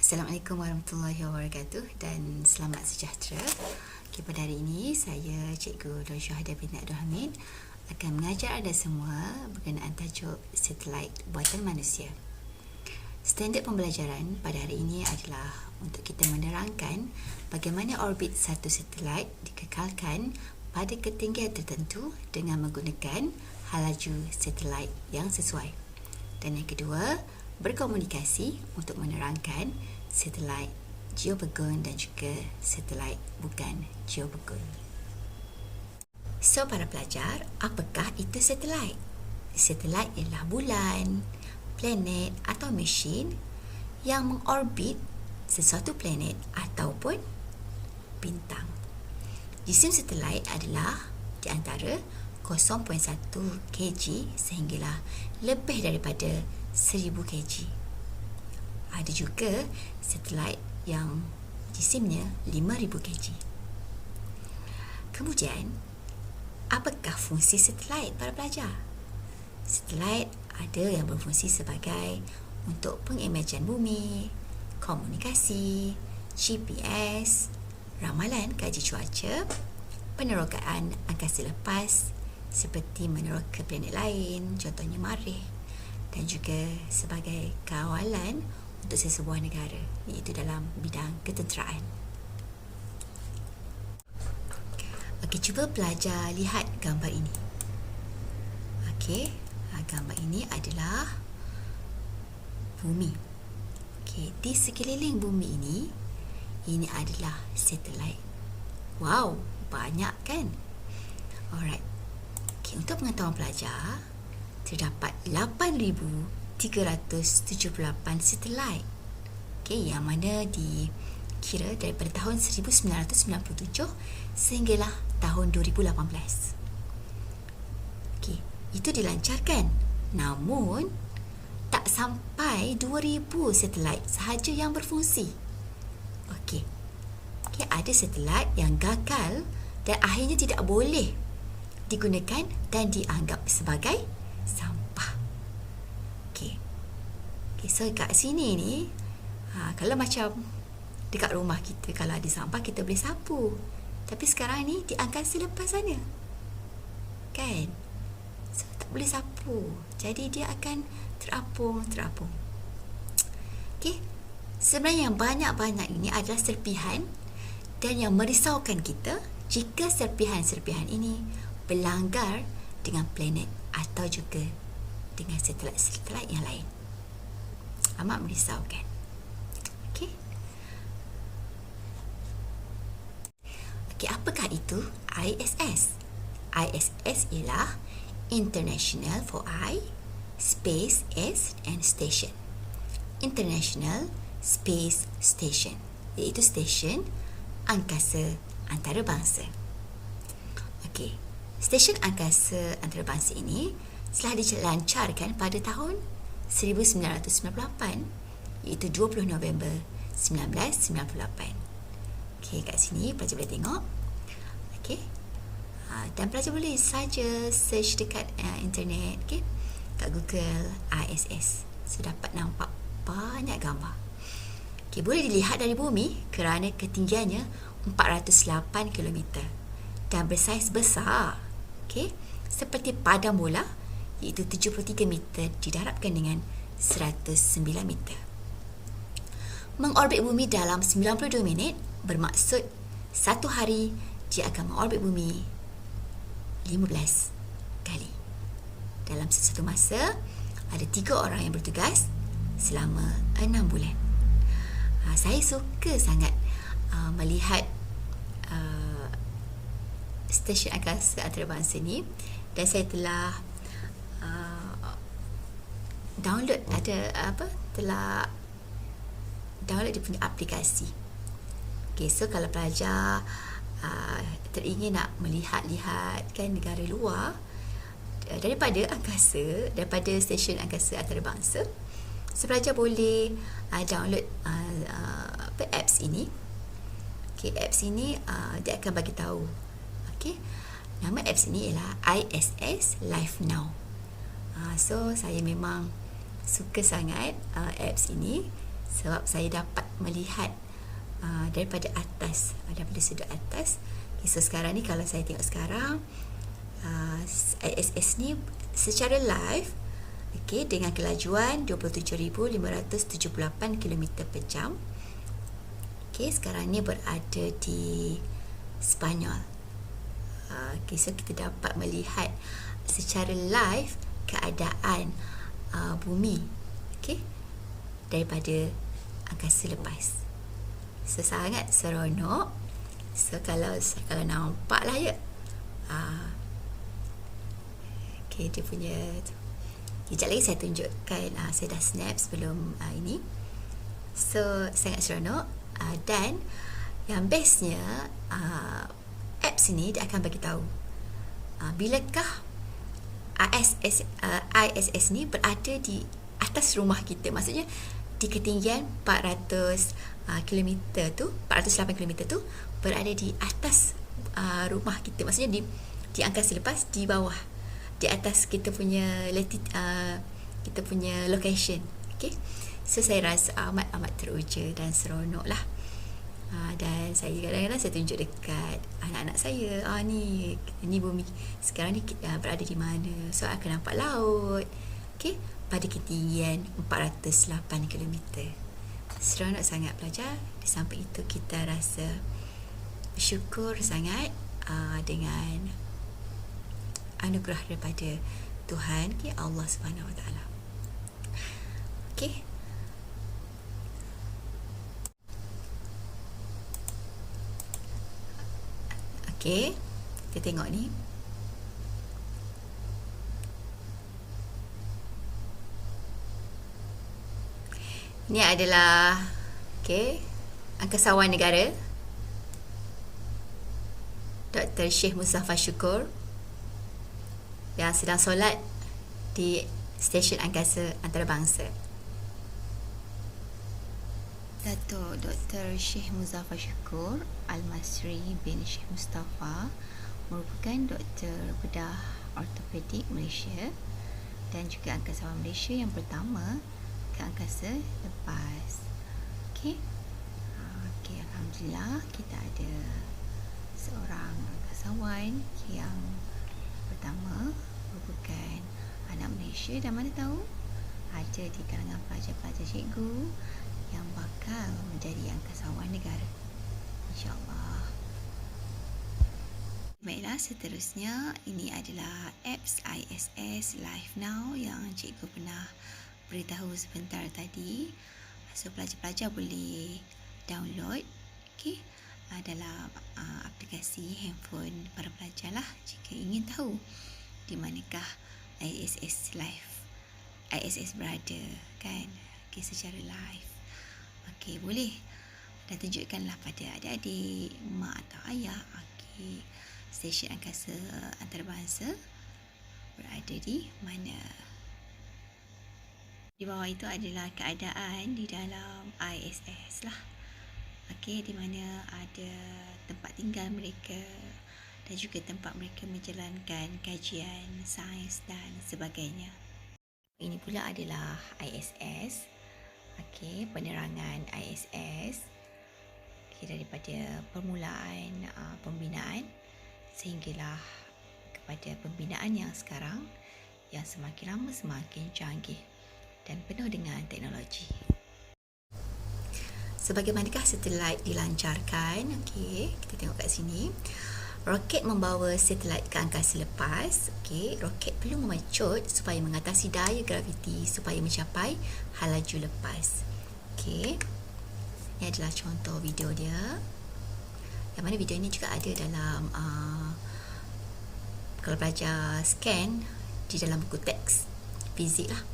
Assalamualaikum warahmatullahi wabarakatuh dan selamat sejahtera. Pada hari ini saya Cikgu Nur Syuhada binti Abdul Hamid akan mengajar anda semua berkenaan tajuk satelit buatan manusia. Standard pembelajaran pada hari ini adalah untuk kita menerangkan bagaimana orbit satu satelit dikekalkan pada ketinggian tertentu dengan menggunakan halaju satelit yang sesuai. Dan yang kedua, berkomunikasi untuk menerangkan satelit geobegon dan juga satelit bukan geobegon. So, para pelajar, apakah itu satelit? Satelit ialah bulan, planet atau mesin yang mengorbit sesuatu planet ataupun bintang. Jisim satelit adalah di antara 0.1 kg sehinggalah lebih daripada 1000 kg. Ada juga satelit yang jisimnya 5000 kg. Kemudian, apakah fungsi satelit para pelajar? Satelit ada yang berfungsi sebagai untuk pengimejan bumi, komunikasi, GPS, ramalan kaji cuaca, penerokaan angkasa lepas seperti meneroka planet lain, contohnya Marikh, dan juga sebagai kawalan untuk sesebuah negara, iaitu dalam bidang ketenteraan. Okey, cuba pelajar lihat gambar ini. Okey, gambar ini adalah bumi. Okey, di sekeliling bumi ini adalah satelit. Wow, banyak kan? Alright. Okey, untuk pengetahuan pelajar, terdapat 8,378 satelit. Okey, yang mana dikira daripada tahun 1997 sehinggalah tahun 2018. Okey, itu dilancarkan. Namun tak sampai 2,000 satelit sahaja yang berfungsi. Okey, ada satelit yang gagal dan akhirnya tidak boleh digunakan dan dianggap sebagai sampah. Okey, so kat sini ni, kalau macam dekat rumah kita, kalau ada sampah kita boleh sapu. Tapi sekarang ni di angkasa lepas sana, kan? So tak boleh sapu. Jadi dia akan terapung. Okey, sebenarnya yang banyak-banyak ini adalah serpihan, dan yang merisaukan kita jika serpihan-serpihan ini berlanggar dengan planet atau juga dengan satelit-satelit yang lain. Amat merisaukan. Okey, apakah itu ISS? ISS ialah International for I, Space S and Station. International Space Station, iaitu stesen angkasa antarabangsa. Okey, stesen angkasa antarabangsa ini telah dilancarkan pada tahun 1998, iaitu 20 November 1998. Okey, kat sini pelajar boleh tengok. Okey, dan pelajar boleh saja search dekat internet, okey, kat Google ISS. So, dapat nampak banyak gambar. Okey, boleh dilihat dari bumi kerana ketinggiannya 408 km dan bersaiz besar. Okey, seperti padang bola, iaitu 73 meter didarabkan dengan 109 meter. Mengorbit bumi dalam 92 minit bermaksud satu hari dia akan mengorbit bumi 15 kali. Dalam satu masa, ada 3 orang yang bertugas selama 6 bulan. Saya suka sangat melihat stesen angkasa antarabangsa ni, dan saya telah download telah download dia punya aplikasi. Okay, so kalau pelajar teringin nak melihat-lihat kan negara luar daripada angkasa, daripada stesen angkasa antarabangsa, so pelajar boleh download apps ini. Okay, apps ini dia akan bagi tahu. Okay, nama apps ini ialah ISS Live Now. So saya memang suka sangat apps ini sebab saya dapat melihat daripada atas, daripada sudut atas. Okay, so sekarang ni kalau saya tengok sekarang ISS ni secara live, okay, dengan kelajuan 27,578 km per jam. Okay, sekarang ni berada di Spanyol. Okay, so kita dapat melihat secara live keadaan bumi, okay, daripada angkasa lepas. So sangat seronok. So kalau nampak lah ya, okay, dia punya kejap lagi saya tunjukkan. Saya dah snap sebelum ini. So sangat seronok. Dan yang bestnya, apps ni dia akan bagi tahu bilakah ISS ni berada di atas rumah kita. Maksudnya di ketinggian 400 km tu, 408 km tu berada di atas rumah kita. Maksudnya di angkasa lepas, di bawah, di atas kita punya kita punya location. Okay, so saya rasa amat teruja dan seronok lah. Dan saya kadang-kadang saya tunjuk dekat anak-anak saya, ni bumi sekarang ni berada di mana. So akan nampak laut, okay, pada ketinggian 408 km. Seronok sangat pelajar. Di samping itu kita rasa bersyukur sangat dengan anugerah daripada Tuhan, okay, Allah Subhanahu Wa Taala. Okay. Okay, kita tengok ni. Ini adalah angkasawan negara Dr. Syekh Muzaffar Syukur yang sedang solat di stesen angkasa antarabangsa. Dato' Dr. Syekh Muzaffar Syukur Al-Masri bin Syekh Mustafa merupakan doktor bedah ortopedik Malaysia dan juga angkasawan Malaysia yang pertama ke angkasa lepas. Okey. Alhamdulillah kita ada seorang angkasawan yang pertama merupakan anak Malaysia, dan mana tahu ada di kalangan pelajar-pelajar cikgu yang bakal menjadi angkasawan negara, insya-Allah. Baiklah, seterusnya ini adalah apps ISS Live Now yang cikgu pernah beritahu sebentar tadi. So pelajar-pelajar boleh download dalam aplikasi handphone para pelajar lah jika ingin tahu di manakah ISS berada kan, secara live. Boleh dan tunjukkanlah pada adik-adik, mak atau ayah stesen angkasa antarabangsa berada di mana. Di bawah itu adalah keadaan di dalam ISS lah. Di mana ada tempat tinggal mereka dan juga tempat mereka menjalankan kajian sains dan sebagainya. Ini pula adalah ISS. Penerangan ISS daripada permulaan pembinaan sehinggalah kepada pembinaan yang sekarang yang semakin lama semakin canggih dan penuh dengan teknologi. Sebagaimanakah satelit dilancarkan? Kita tengok kat sini. Roket membawa satelit ke angkasa lepas. Roket perlu memecut supaya mengatasi daya graviti supaya mencapai halaju lepas. Ini adalah contoh video dia. Yang mana video ini juga ada dalam kalau belajar scan di dalam buku teks fizik lah.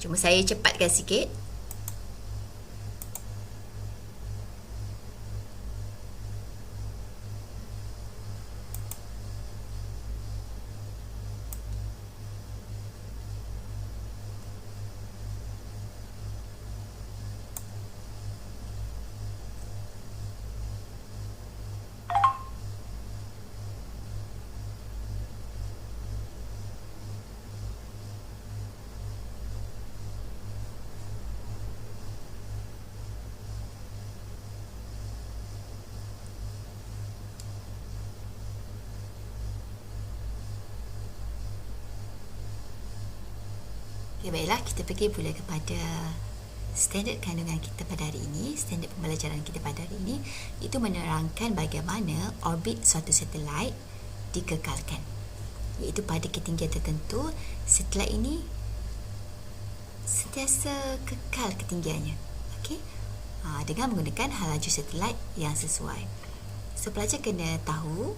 Cuma saya cepatkan sikit. Okay, baiklah, kita pergi pula kepada standard kandungan kita pada hari ini. Standard pembelajaran kita pada hari ini itu menerangkan bagaimana orbit suatu satelit dikekalkan, iaitu pada ketinggian tertentu satelit ini sentiasa kekal ketinggiannya, okey, dengan menggunakan hal laju satelit yang sesuai. So pelajar kena tahu,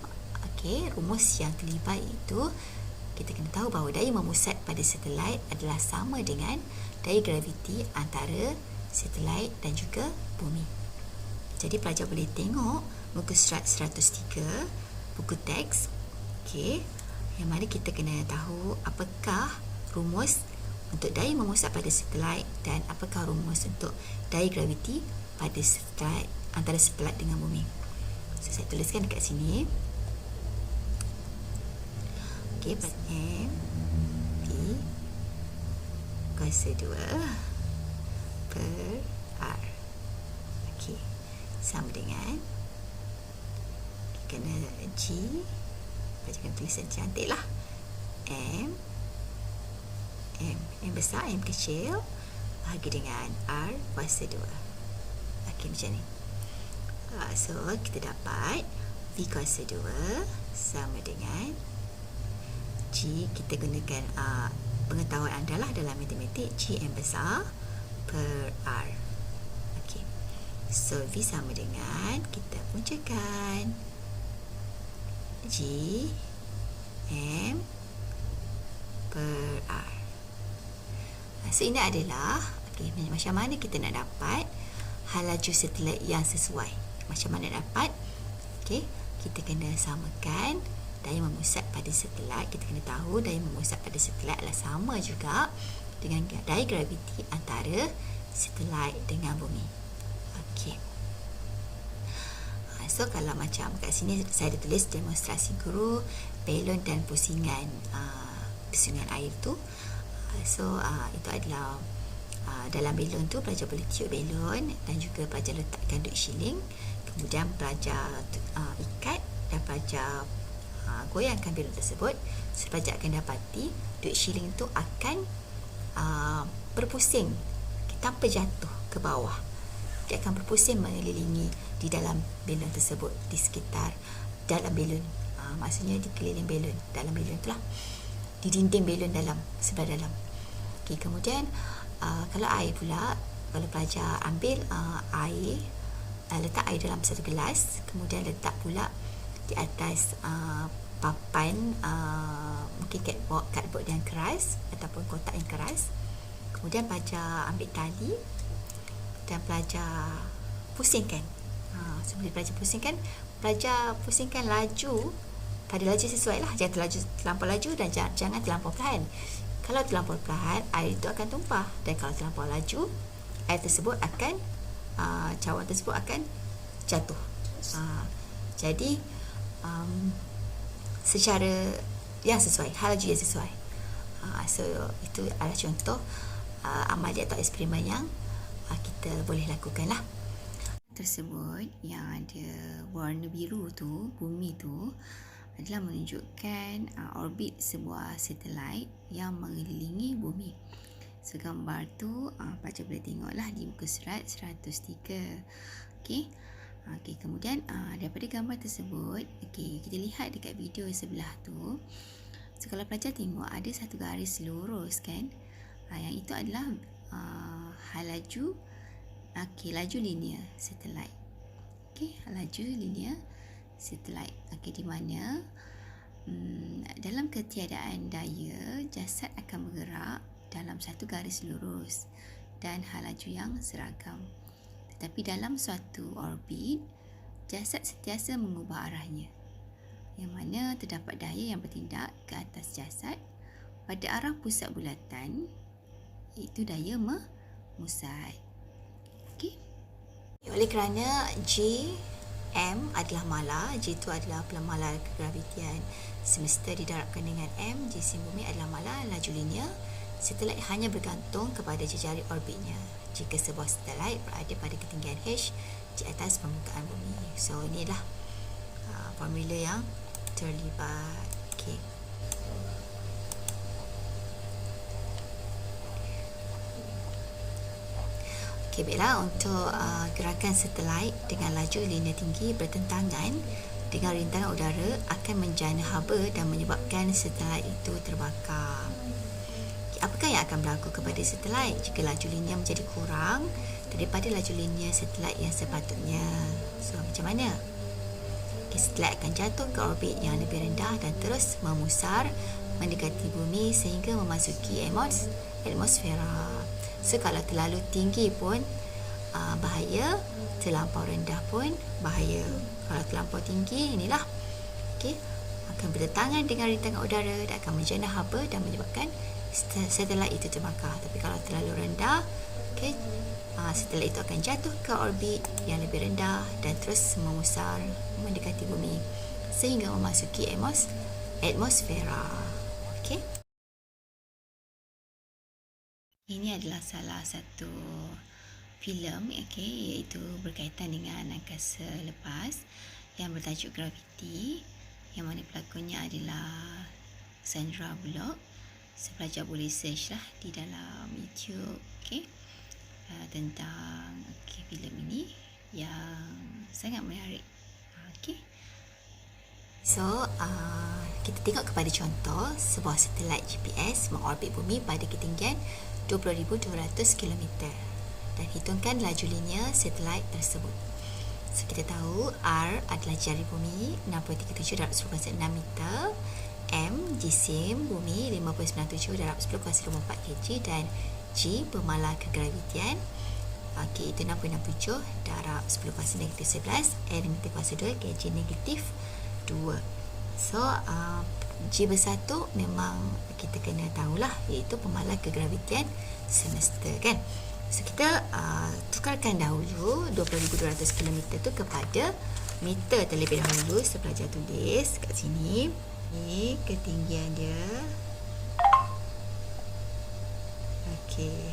okey, rumus yang terlibat itu kita kena tahu bahawa daya memusat pada satelit adalah sama dengan daya graviti antara satelit dan juga bumi. Jadi pelajar boleh tengok muka surat 103 buku teks, okey, yang mana kita kena tahu apakah rumus untuk daya memusat pada satelit dan apakah rumus untuk daya graviti pada satelit, antara satelit dengan bumi. So, saya tuliskan dekat sini. Okey, M P kuasa 2 per R. Okey, sama dengan kena G, baca tulisan cantik lah. M besar, M kecil, bahagi dengan R kuasa 2. Okey, macam ni. So, kita dapat V kuasa 2 sama dengan G, kita gunakan pengetahuan anda lah dalam matematik, G M besar per R. Okey. So, V sama dengan, kita puncakan G M per R. So, ini adalah, okay, macam mana kita nak dapat hal laju satelit yang sesuai. Macam mana dapat? Okay, kita kena samakan daya memusat pada satelit. Kita kena tahu daya memusat pada satelit adalah sama juga dengan daya graviti antara satelit dengan bumi. Okay. So, kalau macam kat sini saya ada tulis demonstrasi guru belon dan pusingan air tu. So, itu adalah dalam belon tu pelajar boleh tiup belon dan juga pelajar letakkan duit shilling. Kemudian pelajar ikat dan pelajar goyangkan belon tersebut. So, pelajar akan dapati duit shilling tu akan berpusing tanpa jatuh ke bawah. Dia akan berpusing mengelilingi di dalam belon tersebut, di sekitar dalam belon. Maksudnya di keliling belon, dalam belon itulah, di dinding belon dalam, sebelah dalam. Okay, kemudian kalau air pula, kalau pelajar ambil air, letak air dalam satu gelas, kemudian letak pula di atas papan, mungkin cardboard yang keras ataupun kotak yang keras. Kemudian pelajar ambil tali dan pelajar pusingkan. Sebelum pelajar pusingkan laju pada laju sesuai lah. Jangan terlampau laju dan jangan terlampau perlahan. Kalau terlampau perlahan, air itu akan tumpah, dan kalau terlampau laju, air tersebut akan cawan tersebut akan jatuh. Jadi secara yang sesuai, hal laju yang sesuai. So itu adalah contoh amalia atau eksperimen yang kita boleh lakukan lah. Tersebut yang ada warna biru tu, bumi tu, adalah menunjukkan orbit sebuah satelit yang mengelilingi bumi. So, gambar tu pelajar boleh tengoklah di muka surat 103. Okey. Okey, kemudian daripada gambar tersebut, okey, kita lihat dekat video sebelah tu. So, kalau pelajar tengok ada satu garis lurus kan, yang itu adalah hal laju, laju linear satelit. Okey, laju linear satelit. Okey, di mana dalam ketiadaan daya, jasad akan bergerak dalam dalam satu garis lurus dan hal laju yang seragam. Tetapi dalam suatu orbit, jasad sentiasa mengubah arahnya, yang mana terdapat daya yang bertindak ke atas jasad pada arah pusat bulatan, iaitu daya musat. Okey. Oleh kerana G M adalah mala, G itu adalah mala kegravitian semesta didarabkan dengan M, jisim bumi adalah mala, laju linear. Satelit hanya bergantung kepada jejari orbitnya jika sebuah satelit berada pada ketinggian H di atas permukaan bumi. So, inilah formula yang terlibat. Okay. Okay, baiklah, untuk gerakan satelit dengan laju linear tinggi bertentangan dengan rintangan udara akan menjana haba dan menyebabkan satelit itu terbakar. Apakah yang akan berlaku kepada satelit jika laju linear menjadi kurang daripada laju linear satelit yang sepatutnya? So, macam mana? Okay, satelit akan jatuh ke orbit yang lebih rendah dan terus memusar mendekati bumi sehingga memasuki atmosfera. So, kalau terlalu tinggi pun bahaya, terlampau rendah pun bahaya. Kalau terlampau tinggi, inilah akan bertentangan dengan rintangan udara dan akan menjana haba dan menyebabkan satelit itu terbakar. Tapi kalau terlalu rendah, satelit itu akan jatuh ke orbit yang lebih rendah dan terus memusar mendekati bumi sehingga memasuki atmosfera. Okey. Ini adalah salah satu filem, iaitu berkaitan dengan angkasa lepas yang bertajuk Gravity, yang mana pelakonnya adalah Sandra Bullock. Pelajar boleh search lah di dalam YouTube tentang filem ini yang sangat menarik. So, kita tengok kepada contoh sebuah satelit GPS mengorbit bumi pada ketinggian 20,200 km dan hitungkan laju linear satelit tersebut. So, kita tahu R adalah jari bumi 6.37/10^6 meter, M jisim bumi 5.97/10^4 kg dan G pemala kegravitian itu 6.67/10^-11, N meter kuasa 2, kg negatif 2. So, G besar tu memang kita kena tahulah, iaitu pemala kegravitian semesta, kan? So, kita tukarkan dahulu 20,200 km tu kepada meter terlebih dahulu. So, pelajar tulis kat sini. Ini ketinggian dia. Okey,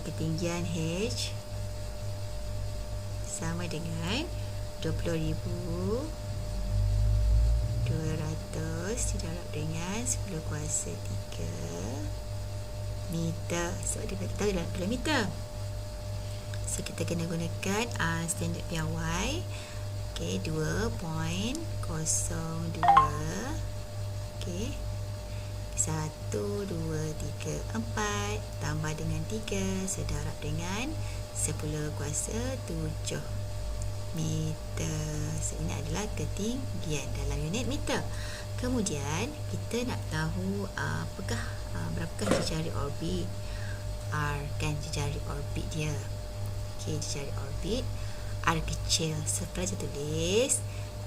ketinggian H sama dengan 20,200 didarab dengan 10 kuasa 3 meter. So, dia beritahu dalam kilometer. So, kita kena gunakan standard piawai. 2.02. 1, 2, 3, 4 tambah dengan 3, sedarab dengan 10 kuasa 7 meter. So, ini adalah ketinggian dalam unit meter. Kemudian kita nak tahu berapakah jejari orbit R, kan, jejari orbit dia. Jejari orbit R kecil. So, pelajar tulis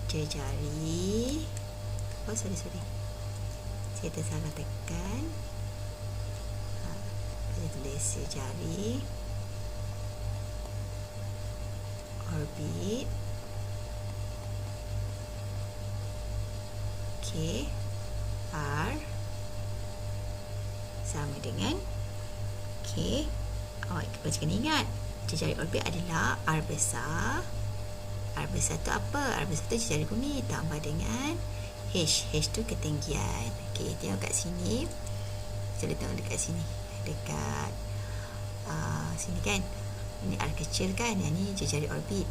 jejari. Sorry. Saya tersalah tekan. Pelajar tulis jejari orbit R sama dengan awak kena ingat jejari orbit adalah R besar. R besar tu apa? R besar tu jejari bumi tambah dengan H. H tu ketinggian. Tengok kat sini. Saya tengok dekat sini. Dekat sini, kan. Ini R kecil, kan. Yang ni jejari orbit.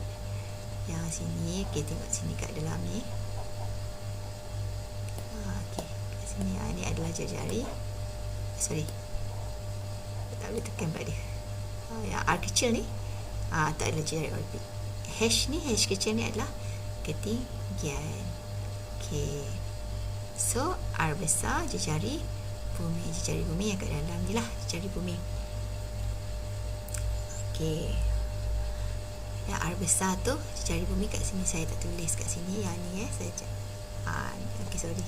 Yang sini, tengok sini kat dalam ni. Kat sini, ni adalah jejari. Sorry, tak boleh tekan pada dia. Yang R kecil ni tak adalah jejari orbit. H ni, H kecil ni adalah ketinggian. So R besar jejari bumi. Jejari bumi yang kat dalam ni lah, jejari bumi. Okey. Yang R besar tu jejari bumi kat sini, saya tak tulis kat sini. Yang ni saya okey, sorry.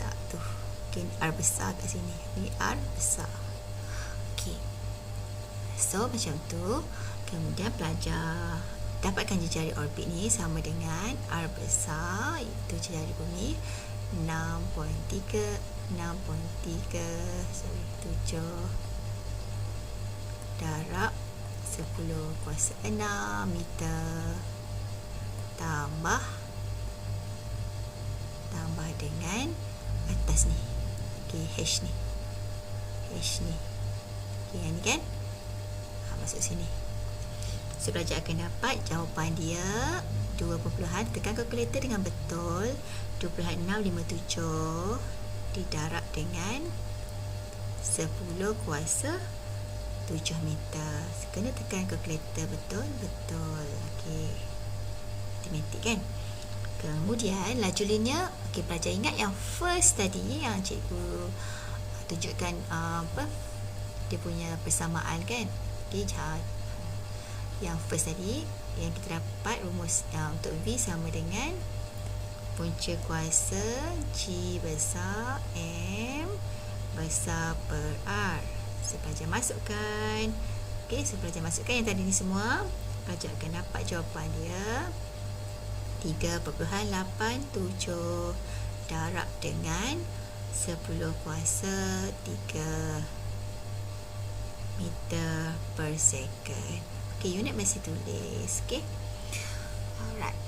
Tak tu. Okay, R besar kat sini. Ni R besar. Okey. So macam tu. Kemudian pelajar dapatkan jejari orbit ni sama dengan R besar, itu jejari bumi 6.3 7 darab 10⁻6 meter tambah dengan atas ni. Okey, H ni. Okey, yang ni kan masuk sini. So pelajar akan dapat jawapan dia 2 perpuluhan, tekan kalkulator dengan betul, 2.657 didarab dengan 10⁻7 meter. Kena tekan kalkulator betul. Okey, matematik kan. Kemudian laju linear. Okey, pelajar ingat yang first tadi yang cikgu tunjukkan dia punya persamaan kan. Okey, yang first tadi yang kita dapat rumus untuk V sama dengan punca kuasa G besar M besar per R. So pelajar masukkan. Okey, so pelajar masukkan yang tadi ni semua. Pelajar akan dapat jawapan dia 3.87 darab dengan 10⁻3 meter per second. Okay, unit masih tulis. Okay, alright.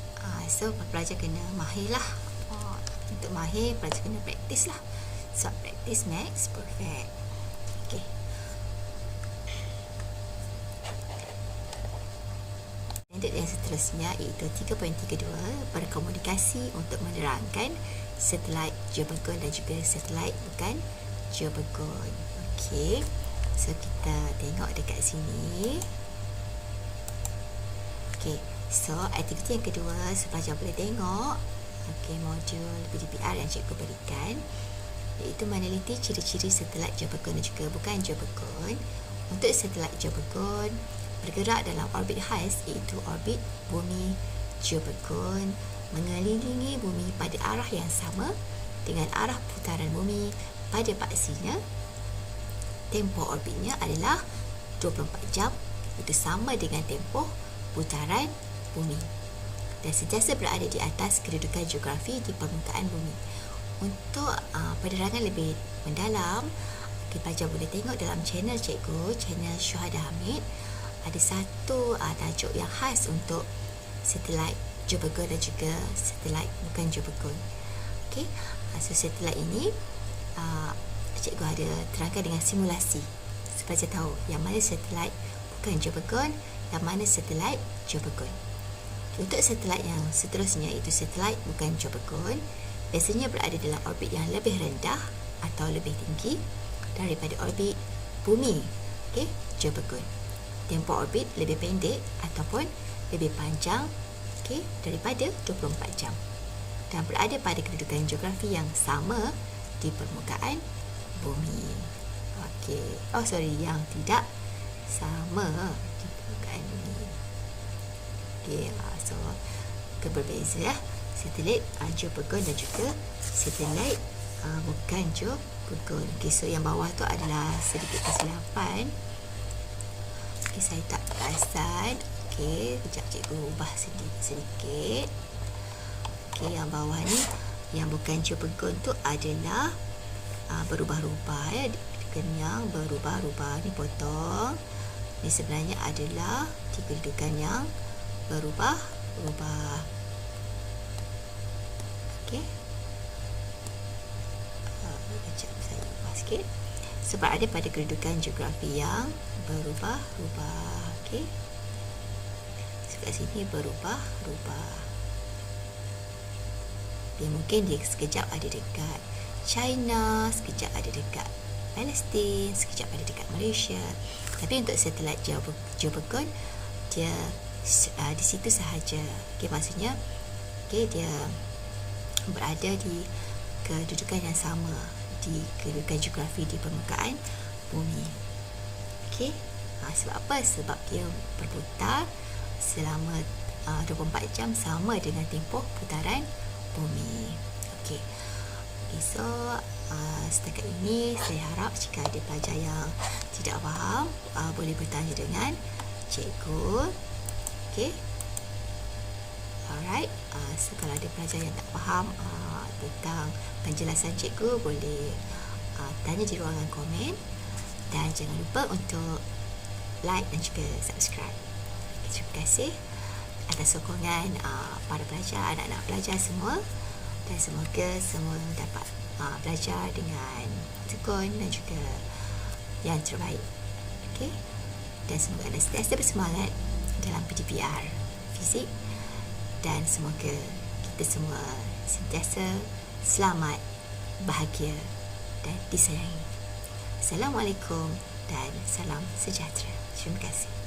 So pelajar kena mahir lah. Untuk mahir pelajar kena praktis lah. So practice makes perfect. Okay. Untuk yang seterusnya iaitu 3.32 berkomunikasi untuk menerangkan satelit geobegon dan juga satelit bukan geobegon. Okey. So kita tengok dekat sini. Okey. So aktiviti yang kedua, pelajar boleh tengok modul PDPR yang cikgu berikan, iaitu meneliti ciri-ciri satelit geobegon dan juga bukan geobegon. Untuk satelit geobegon bergerak dalam orbit khas, iaitu orbit bumi geobegon, mengelilingi bumi pada arah yang sama dengan arah putaran bumi pada paksinya. Tempoh orbitnya adalah 24 jam, itu sama dengan tempoh putaran bumi, dan sentiasa berada di atas kedudukan geografi di permukaan bumi. Untuk penerangan lebih mendalam, pelajar boleh tengok dalam channel cikgu, channel Syuhada Hamid, ada satu tajuk yang khas untuk satelit geobegon dan juga satelit bukan geobegon. Okey, so satelit ini cikgu ada terangkan dengan simulasi supaya tahu yang mana satelit bukan geobegon, yang mana satelit geobegon. Untuk satelit yang seterusnya, iaitu satelit bukan geobegon, biasanya berada dalam orbit yang lebih rendah atau lebih tinggi daripada orbit bumi geobegon. Tempoh orbit lebih pendek ataupun lebih panjang daripada 24 jam, dan berada pada kedudukan geografi yang sama di permukaan bumi. Yang tidak sama di permukaan bumi. So berbeza satelit geobegon dan juga satelit bukan geobegon. So yang bawah tu adalah sedikit kesilapan. Saya tak perasan. Kejap cikgu ubah sedikit. Yang bawah ni, yang bukan geobegon tu adalah berubah-ubah ya. Yang berubah-ubah ni potong. Ni sebenarnya adalah di kedudukan yang berubah-ubah. Kejap saya ubah sikit. Sebab ada pada kedudukan geografi yang berubah-ubah. Kat sini berubah-ubah. Mungkin dia sekejap ada dekat China, sekejap ada dekat Palestin, sekejap ada dekat Malaysia. Tapi untuk satelit geobegon, dia di situ sahaja. Maksudnya dia berada di kedudukan yang sama di kedudukan geografi di permukaan bumi. Okey. Sebab apa? Sebab dia berputar selama 24 jam sama dengan tempoh putaran bumi. Okey. So setakat ini saya harap jika ada pelajar yang tidak faham boleh bertanya dengan cikgu. Okey. Alright. So kalau ada pelajar yang tak faham tentang penjelasan cikgu, boleh tanya di ruangan komen, dan jangan lupa untuk like dan juga subscribe. Okay, terima kasih atas sokongan para pelajar, anak-anak pelajar semua, dan semoga semua dapat belajar dengan tekun dan juga yang terbaik. Okay? Dan semoga anda sentiasa bersemangat dalam PDPR fizik, dan semoga kita semua sentiasa selamat, bahagia dan disayangi. Assalamualaikum dan salam sejahtera. Terima kasih.